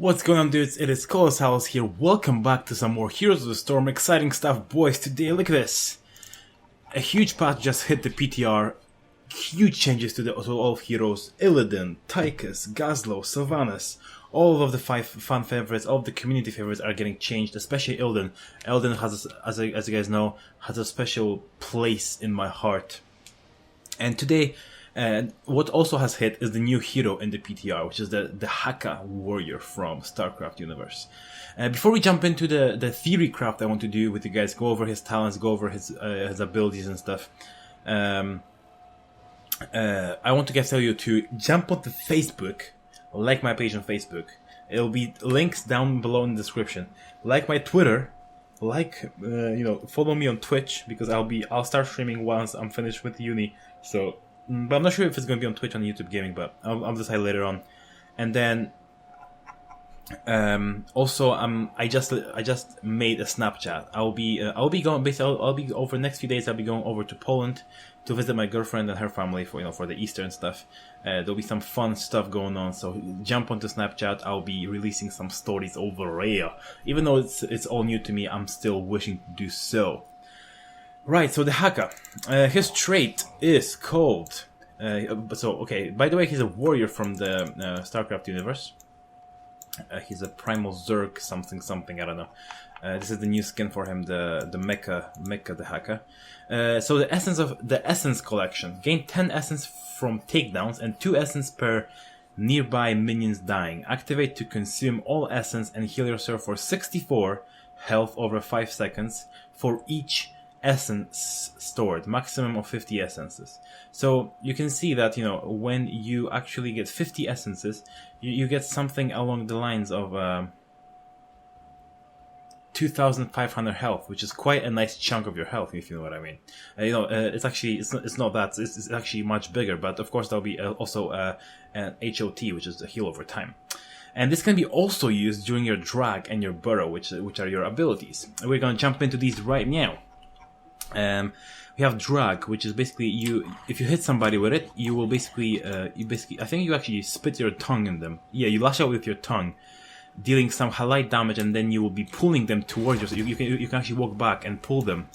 What's going on, dudes? It is Kolosalus here. Welcome back to some more Heroes of the Storm. Exciting stuff, boys. Today, look at this. A huge patch just hit the PTR. Huge changes to all of Heroes. Illidan, Tychus, Gazlowe, Sylvanas. All of the 5 fan favorites, all of the community favorites are getting changed, especially Illidan. Illidan has, as you guys know, has a special place in my heart. And today, what also has hit is the new hero in the PTR, which is the Dehaka warrior from StarCraft universe. Before we jump into the Theorycraft I want to do with you guys, go over his talents, go over his abilities and stuff. I want to tell you to jump onto Facebook, like my page on Facebook. It'll be links down below in the description. Like my Twitter, follow me on Twitch because I'll start streaming once I'm finished with uni. So. But I'm not sure if it's going to be on Twitch or on YouTube Gaming, but I'll decide later on. And then, also, I just made a Snapchat. I'll be over the next few days. I'll be going over to Poland to visit my girlfriend and her family for the Easter and stuff. There'll be some fun stuff going on. So jump onto Snapchat. I'll be releasing some stories over there. Even though it's all new to me, I'm still wishing to do so. Right, so the Dehaka, his trait is called, by the way, he's a warrior from the StarCraft universe. He's a primal Zerg something, I don't know. This is the new skin for him, the Mecha Dehaka. So the essence collection, gain 10 essence from takedowns and 2 essence per nearby minions dying. Activate to consume all essence and heal yourself for 64 health over 5 seconds for each essence stored, maximum of 50 essences. So you can see that when you actually get 50 essences, you get something along the lines of 2,500 health, which is quite a nice chunk of your health, if you know what I mean. It's not that, it's actually much bigger, but of course there'll be also an HOT, which is a heal over time. And this can be also used during your drag and your burrow, which are your abilities. We're gonna jump into these right now. We have drag, which is basically if you hit somebody with it, you will basically I think you actually spit your tongue in them. Yeah, you lash out with your tongue, dealing some light damage, and then you will be pulling them towards you. You can actually walk back and pull them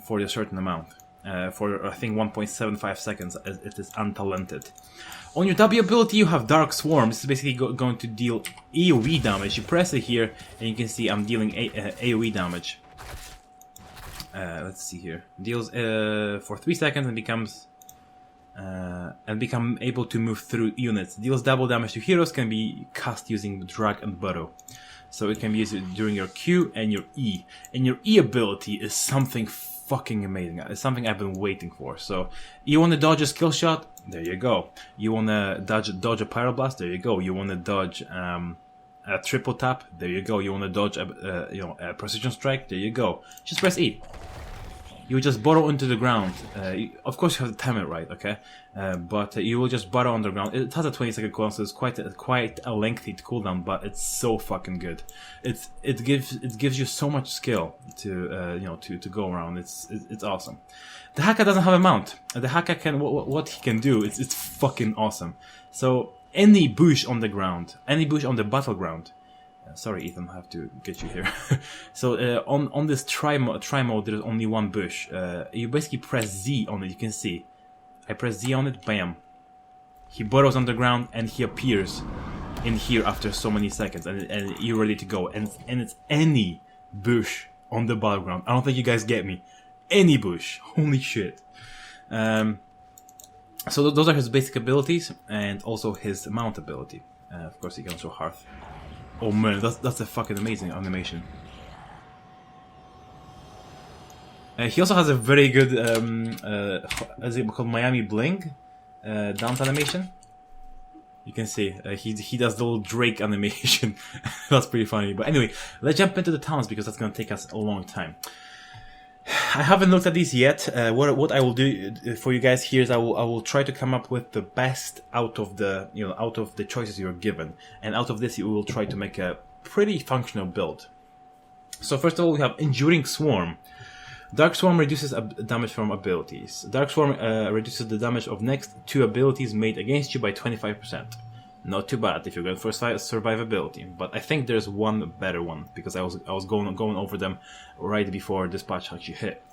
for a certain amount. For I think 1.75 seconds, it is untalented. On your W ability, you have Dark Swarm. This is basically going to deal AoE damage. You press it here, and you can see I'm dealing AoE damage. Let's see here. Deals for 3 seconds and become able to move through units. Deals double damage to heroes. Can be cast using drag and burrow. So it can be used during your Q and your E. And your E ability is something fucking amazing. It's something I've been waiting for. So you want to dodge a skill shot? There you go. You want to dodge a pyroblast? There you go. You want to dodge a triple tap? There you go. You want to dodge a precision strike? There you go. Just press E. You just burrow into the ground. Of course, you have to time it right, okay? But you will just burrow underground. It has a 20-second cooldown, so it's quite a lengthy cooldown, but it's so fucking good. It gives you so much skill to go around. It's awesome. The Dehaka doesn't have a mount. The Dehaka can what he can do. It's fucking awesome. So any bush on the ground, any bush on the battleground. Sorry, Ethan, I have to get you here. So on this try mode, there's only one bush. You basically press Z on it. You can see, I press Z on it. Bam! He burrows underground and he appears in here after so many seconds, and you're ready to go. And it's any bush on the battleground. I don't think you guys get me. Any bush. Holy shit. So those are his basic abilities and also his mount ability. Of course, he can also hearth. Oh man, that's a fucking amazing animation. He also has a very good, as it called Miami Bling, dance animation. You can see he does the little Drake animation. That's pretty funny. But anyway, let's jump into the talents because that's gonna take us a long time. I haven't looked at these yet. What I will do for you guys here is I will try to come up with the best out of the choices you're given, and out of this you will try to make a pretty functional build. So first of all, we have Enduring Swarm. Dark Swarm reduces damage from abilities. Dark Swarm reduces the damage of next 2 abilities made against you by 25%. Not too bad if you're going for survivability, but I think there's one better one because I was going over them right before this patch actually hit.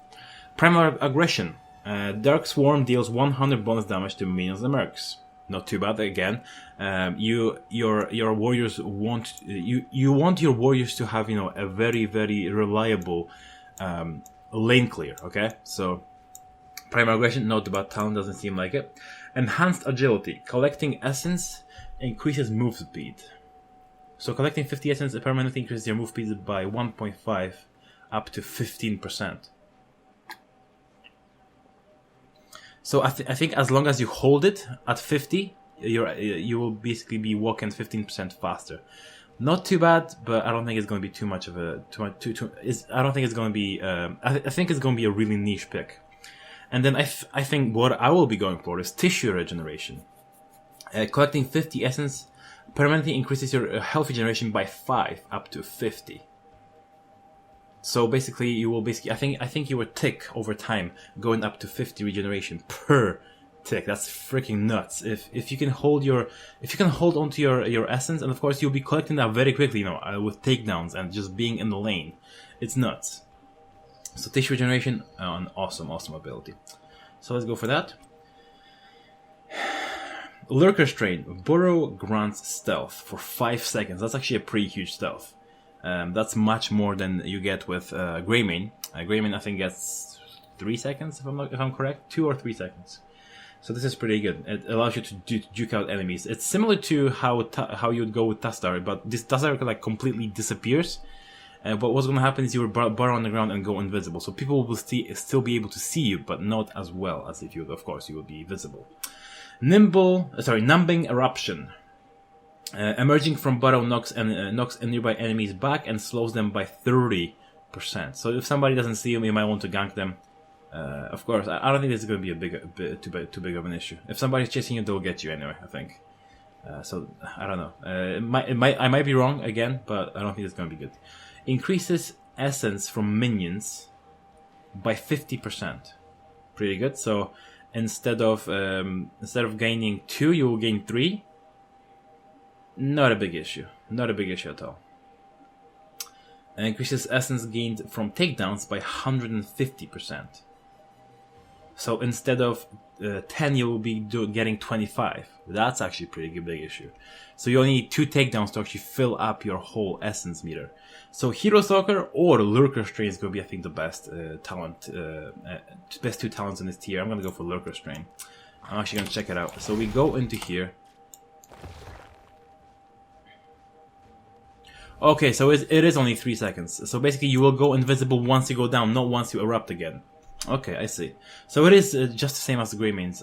Primal Aggression. Dark Swarm deals 100 bonus damage to minions and mercs. Not too bad again. Your warriors want you want your warriors to have a very reliable lane clear. Okay, so Primal Aggression, not bad talent, doesn't seem like it. Enhanced Agility. Collecting essence increases move speed. So collecting 50 essence permanently increases your move speed by 1.5 up to 15%. So I think as long as you hold it at 50, you will basically be walking 15% faster. Not too bad, but I don't think it's going to be too much of a I don't think it's going to be. I think it's going to be a really niche pick. And then I think what I will be going for is Tissue Regeneration. Collecting 50 essence permanently increases your health regeneration by 5 up to 50. So basically, you will I think you will tick over time, going up to 50 regeneration per tick. That's freaking nuts. If you can hold onto your essence, and of course you'll be collecting that very quickly, with takedowns and just being in the lane. It's nuts. So Tissue Regeneration, an awesome ability. So let's go for that. Lurker Strain. Burrow grants stealth for 5 seconds. That's actually a pretty huge stealth. That's much more than you get with Greymane. Greymane I think gets 3 seconds if I'm correct, 2 or 3 seconds. So this is pretty good. It allows you to juke out enemies. It's similar to how you'd go with Tastar, but this Tastar like completely disappears. But what's going to happen is you will burrow on the ground and go invisible. So people will still be able to see you, but not as well as if you will be visible. Numbing Eruption. Emerging from burrow knocks nearby enemies back and slows them by 30%. So if somebody doesn't see you, you might want to gank them. Of course, I don't think this is going to be too big of an issue. If somebody's chasing you, they'll get you anyway, I think. So I don't know. I might be wrong again, but I don't think it's going to be good. Increases essence from minions by 50%. Pretty good. So instead of gaining 2, you will gain 3. Not a big issue. Not a big issue at all. And increases essence gained from takedowns by 150%. So instead of 10, you will be getting 25. That's actually a pretty big issue. So you only need 2 takedowns to actually fill up your whole essence meter. So Hero Stalker or Lurker Strain is going to be, I think, the best talent, best 2 talents in this tier. I'm going to go for Lurker Strain. I'm actually going to check it out. So we go into here. Okay, so it is only 3 seconds. So basically you will go invisible once you go down, not once you erupt again. Okay, I see. So it is just the same as the Greymane's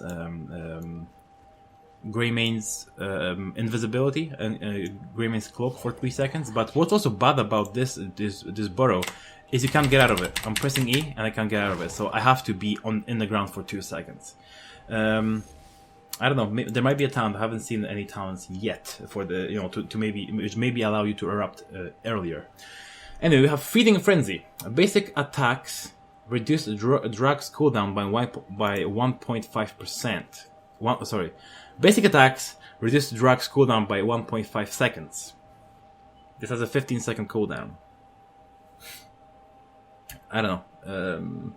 invisibility and Greymane's cloak for 3 seconds. But what's also bad about this burrow is you can't get out of it. I'm pressing E and I can't get out of it, so I have to be in the ground for 2 seconds. I don't know. There might be a talent. I haven't seen any talents yet for the to maybe allow you to erupt earlier. Anyway, we have Feeding Frenzy. Basic attacks reduce drag's cooldown by 1.5%. Basic attacks reduce drag's cooldown by 1.5 seconds. This has a 15-second cooldown. I don't know.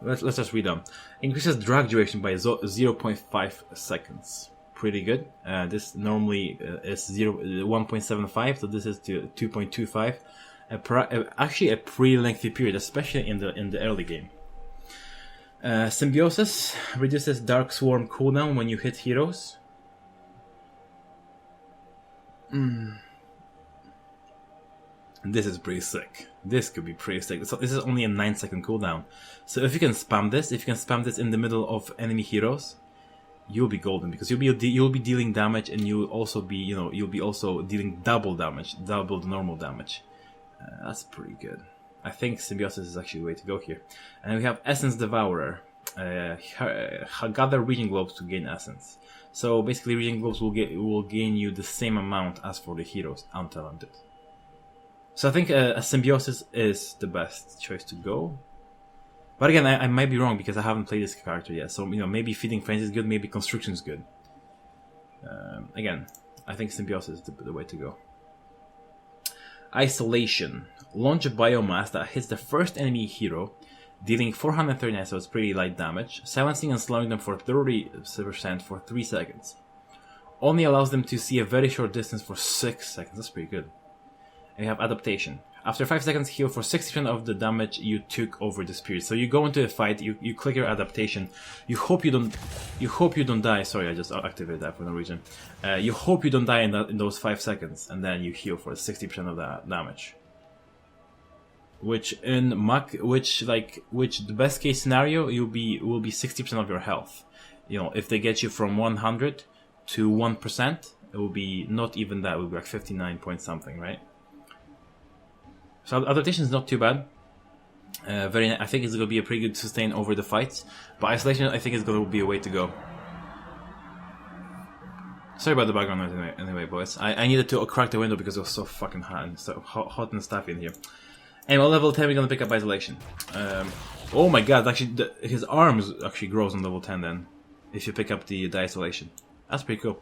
Let's just read on. Increases drag duration by 0.5 seconds. Pretty good. This normally is 1.75, so this is to 2.25. Actually, a pretty lengthy period, especially in the early game. Symbiosis reduces Dark Swarm cooldown when you hit heroes. This is pretty sick. This could be pretty sick. So this is only a 9-second cooldown. So if you can spam this, in the middle of enemy heroes, you'll be golden because you'll be dealing damage, and you'll also be dealing double damage, double the normal damage. That's pretty good. I think Symbiosis is actually the way to go here. And we have Essence Devourer. Gather Regen Globes to gain Essence. So basically, Regen Globes will gain you the same amount as for the heroes untalented. So I think a Symbiosis is the best choice to go. But again, I might be wrong because I haven't played this character yet. So maybe Feeding Frenzy is good, maybe Constriction is good. Again, I think symbiosis is the way to go. Isolation. Launch a biomass that hits the first enemy hero, dealing 439, so it's pretty light damage, silencing and slowing them for 30% for 3 seconds. Only allows them to see a very short distance for 6 seconds. That's pretty good. And you have adaptation. After 5 seconds, heal for 60% of the damage you took over this period. So you go into a fight, you click your adaptation. You hope you don't die. Sorry, I just activated that for no reason. You hope you don't die in those 5 seconds, and then you heal for 60% of that damage. Which the best case scenario will be 60% of your health. You know, if they get you from 100 to 1%, it will be not even that. It will be like 59 point something, right? So adaptation is not too bad. I think it's going to be a pretty good sustain over the fights. But isolation, I think, is going to be a way to go. Sorry about the background noise anyway, boys. I needed to crack the window because it was so fucking hot and so hot and stuffy in here. Anyway, level 10, we're going to pick up isolation. Oh my god, actually, his arms actually grows on level 10 then. If you pick up the isolation. That's pretty cool.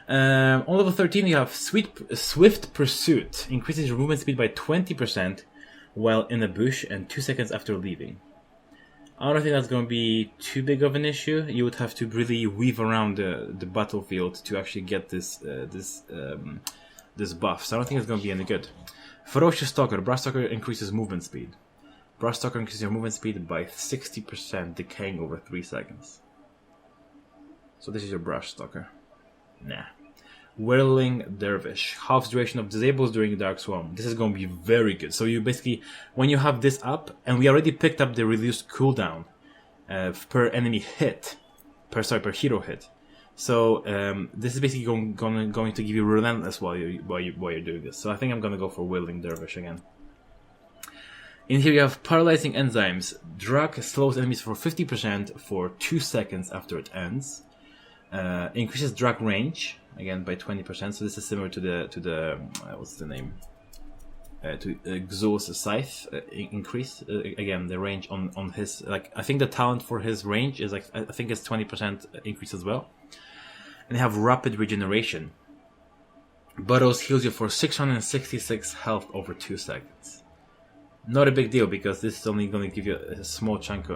On level 13 you have Swift Pursuit. Increases your movement speed by 20% while in a bush and 2 seconds after leaving. I don't think that's going to be too big of an issue. You would have to really weave around the battlefield to actually get this buff. So I don't think it's going to be any good. Ferocious Stalker. Brush Stalker increases movement speed. Brush Stalker increases your movement speed by 60%, decaying over 3 seconds. So this is your Brush Stalker. Nah. Whirling Dervish. Half duration of disables during the Dark Swarm. This is going to be very good. So you basically, when you have this up, and we already picked up the reduced cooldown per enemy hit, per hero hit. So this is basically going to give you relentless while you're doing this. So I think I'm going to go for Whirling Dervish again. In here you have Paralyzing Enzymes. Drug slows enemies for 50% for 2 seconds after it ends. Increases drag range again by 20%. So this is similar to the what's the name? To Xul's Scythe increase. Again, the range on his, like, I think the talent for his range is like, I think it's 20% increase as well. And they have Rapid Regeneration. Burrows heals you for 666 health over 2 seconds. Not a big deal because this is only going to give you a small chunk,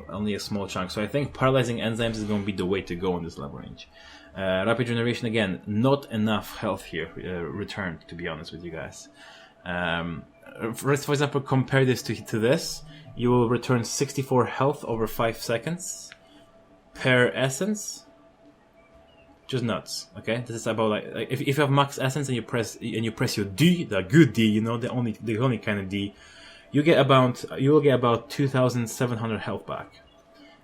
only a small chunk. So I think Paralyzing Enzymes is going to be the way to go in this level range. Rapid Regeneration, again, not enough health here returned, to be honest with you guys. For example, compare this to this. You will return 64 health over 5 seconds per essence. Just nuts, okay? This is about like if you have max essence and you press your D, the good D, you know, the only kind of D. You will get about 2,700 health back,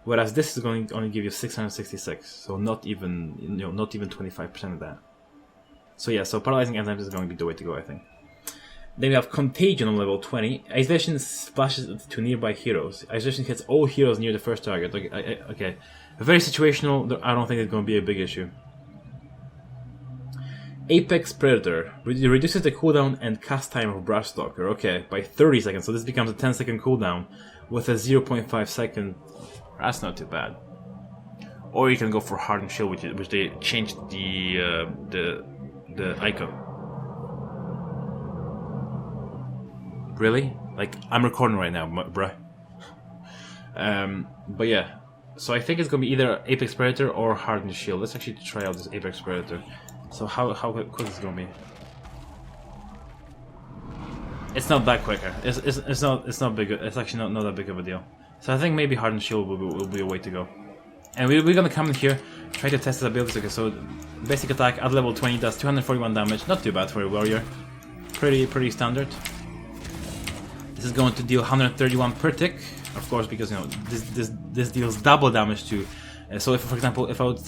whereas this is going to only give you 666. So not even 25% of that. So yeah, so Paralyzing Enzymes is going to be the way to go, I think. Then we have Contagion on level 20. Isolation splashes to nearby heroes. Isolation hits all heroes near the first target. Okay, very situational. I don't think it's going to be a big issue. Apex Predator reduces the cooldown and cast time of Brush Stalker, okay, by 30 seconds. So this becomes a 10-second cooldown with a 0.5 second. That's not too bad. Or you can go for Hardened Shield, which they changed the icon. Really? Like, I'm recording right now, bruh. But yeah, so I think it's gonna be either Apex Predator or Hardened Shield. Let's actually try out this Apex Predator. So how quick is it gonna be? It's not that quicker. It's not big. It's actually not that big of a deal. So I think maybe Hardened Shield will be a way to go. And we're gonna come in here, try to test his abilities. Okay, so basic attack at level 20 does 241 damage. Not too bad for a warrior. Pretty standard. This is going to deal 131 per tick, of course, because this deals double damage to. So if, for example, if I would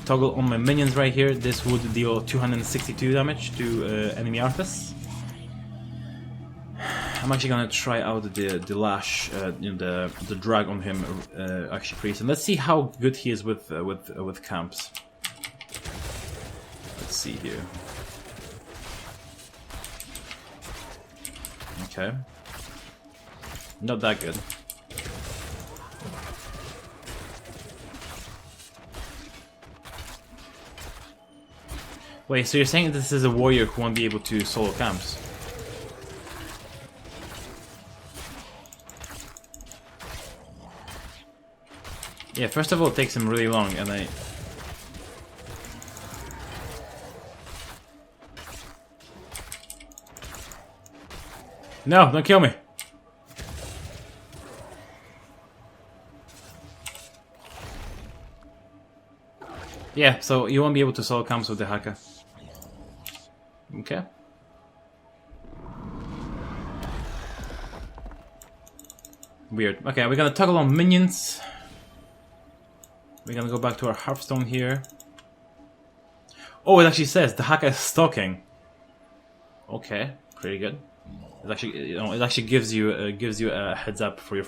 toggle on my minions right here, this would deal 262 damage to enemy Arthas. I'm actually gonna try out the lash, the drag on him actually pretty soon. Let's see how good he is with camps. Let's see here. Okay, not that good. Wait, so you're saying this is a warrior who won't be able to solo camps? Yeah, first of all, it takes him really long, and I... No, don't kill me! Yeah, so you won't be able to solo camps with Dehaka. Okay. Weird. Okay, we're gonna toggle on minions. We're gonna go back to our Hearthstone here. Oh, it actually says Dehaka is stalking. Okay, pretty good. It actually, it actually gives you a heads up for your.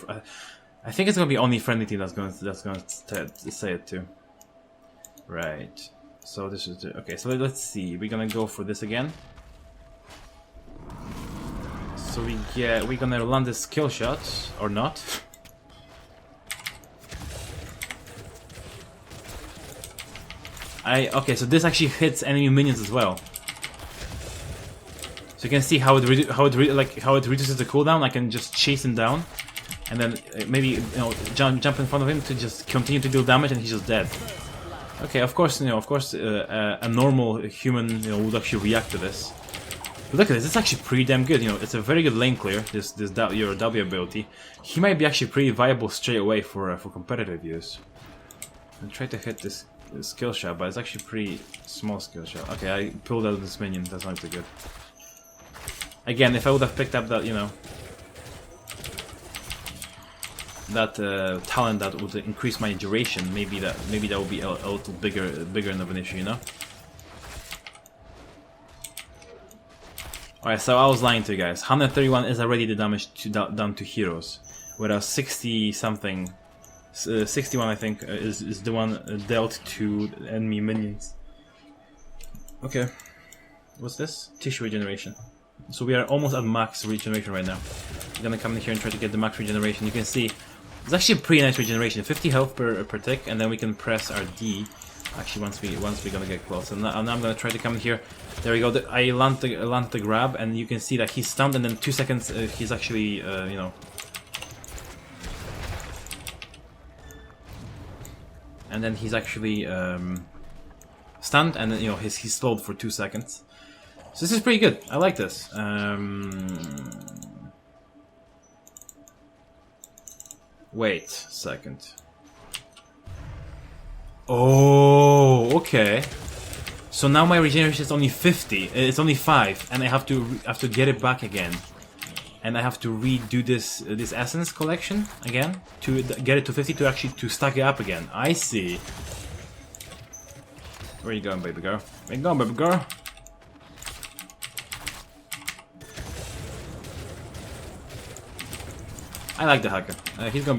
I think it's gonna be only friendly team that's going to say it too. Right. So this is okay. So let's see. We're gonna go for this again. So we're gonna land this skill shot or not. Okay. So this actually hits enemy minions as well. So you can see how it reduces the cooldown. I can just chase him down, and then maybe jump in front of him to just continue to deal damage, and he's just dead. Okay, of course, a normal human, would actually react to this. But look at this; it's actually pretty damn good. It's a very good lane clear. Your W ability. He might be actually pretty viable straight away for competitive use. I try to hit this skill shot, but it's actually pretty small skill shot. Okay, I pulled out this minion. That's not too good. Again, if I would have picked up that, that talent that would increase my duration, maybe that would be a little bigger of an issue, Alright, so I was lying to you guys. 131 is already the damage done to heroes, whereas 60 something, 61 I think is the one dealt to enemy minions. Okay, what's this? Tissue regeneration. So we are almost at max regeneration right now. I'm gonna come in here and try to get the max regeneration. You can see it's actually a pretty nice regeneration. 50 health per tick, and then we can press our D. Actually, once we're gonna get close. And now I'm gonna try to come in here. There we go. I land the grab, and you can see that he's stunned, and then 2 seconds he's actually and then he's actually stunned, and then he's slowed for 2 seconds. So this is pretty good. I like this. Wait a second. Oh, okay. So now my regeneration is only 50. It's only 5, and I have to get it back again. And I have to redo this essence collection again to get it to 50 to stack it up again. I see. Where are you going, baby girl? Where you going, baby girl? I like Dehaka. He's gonna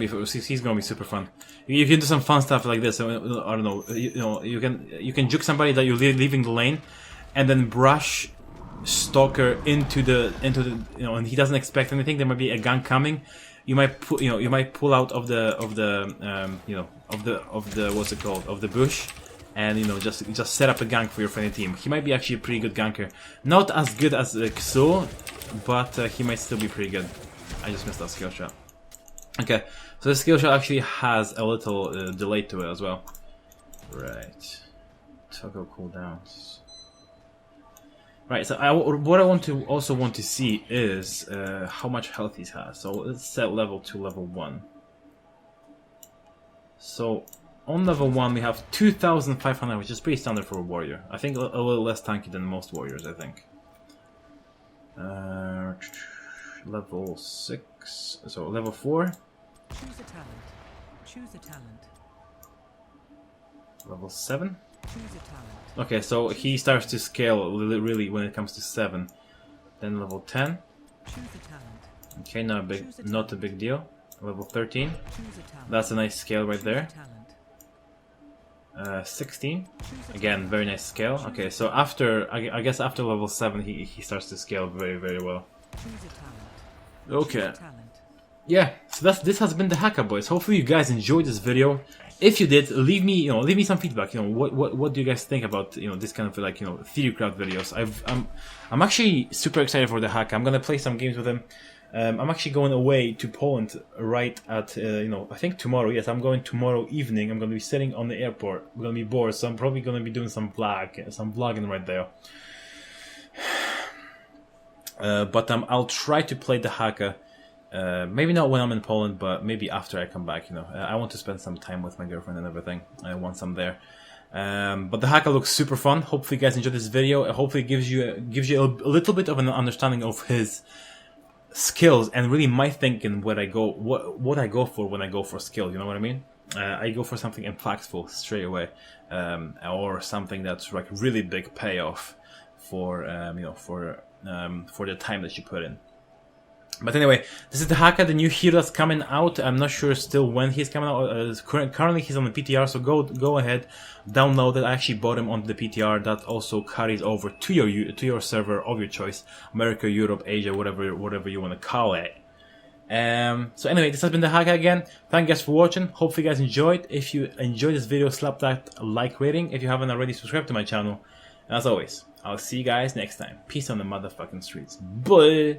be super fun. You can do some fun stuff like this. I don't know. You can juke somebody that you're leaving the lane, and then brush Stalker into the and he doesn't expect anything. There might be a gank coming. You might pull out of the what's it called, of the bush, and just set up a gank for your friendly team. He might be actually a pretty good ganker. Not as good as Xo, but he might still be pretty good. I just missed that skill shot. Okay, so the skill shot actually has a little delay to it as well. Right. Toggle cooldowns. Right, so what I also want to see is how much health he has. So let's set level to level 1. So on level 1 we have 2,500, which is pretty standard for a warrior. I think a little less tanky than most warriors, I think. Level 6, so level 4. Choose a talent. Choose a talent. Level 7. Choose a talent. Okay, so he starts to scale really when it comes to 7. Then level 10. Choose a talent. Okay, not a big deal. Level 13. Choose a talent. That's a nice scale right there. Talent. 16. Again, very nice scale. Okay, so I guess after level 7 he starts to scale very well. Choose a talent. Okay. Choose a talent. Yeah, so this has been Dehaka, boys. Hopefully you guys enjoyed this video. if you did, leave me some feedback. What do you guys think about this kind of like Theorycraft videos? I'm actually super excited for Dehaka. I'm gonna play some games with him. I'm actually going away to Poland right at I think tomorrow. Yes, I'm going tomorrow evening. I'm gonna be sitting on the airport. I'm gonna be bored, so I'm probably gonna be doing some vlogging right there. But I'll try to play Dehaka. Maybe not when I'm in Poland, but maybe after I come back. I want to spend some time with my girlfriend and everything. Once I'm there. But Dehaka looks super fun. Hopefully, you guys enjoyed this video. Hopefully, it gives you a little bit of an understanding of his skills and really my thinking what I go for when I go for skill. You know what I mean? I go for something impactful straight away, or something that's like really big payoff for for the time that you put in. But anyway, this is Dehaka, the new hero that's coming out. I'm not sure still when he's coming out. Currently he's on the PTR, so go ahead, download it. I actually bought him on the PTR. That also carries over to your server of your choice, America, Europe, Asia, whatever you want to call it. So anyway, this has been Dehaka again. Thank you guys for watching. Hopefully you guys enjoyed. If you enjoyed this video, slap that like rating. If you haven't already, subscribe to my channel. And as always, I'll see you guys next time. Peace on the motherfucking streets. Bye.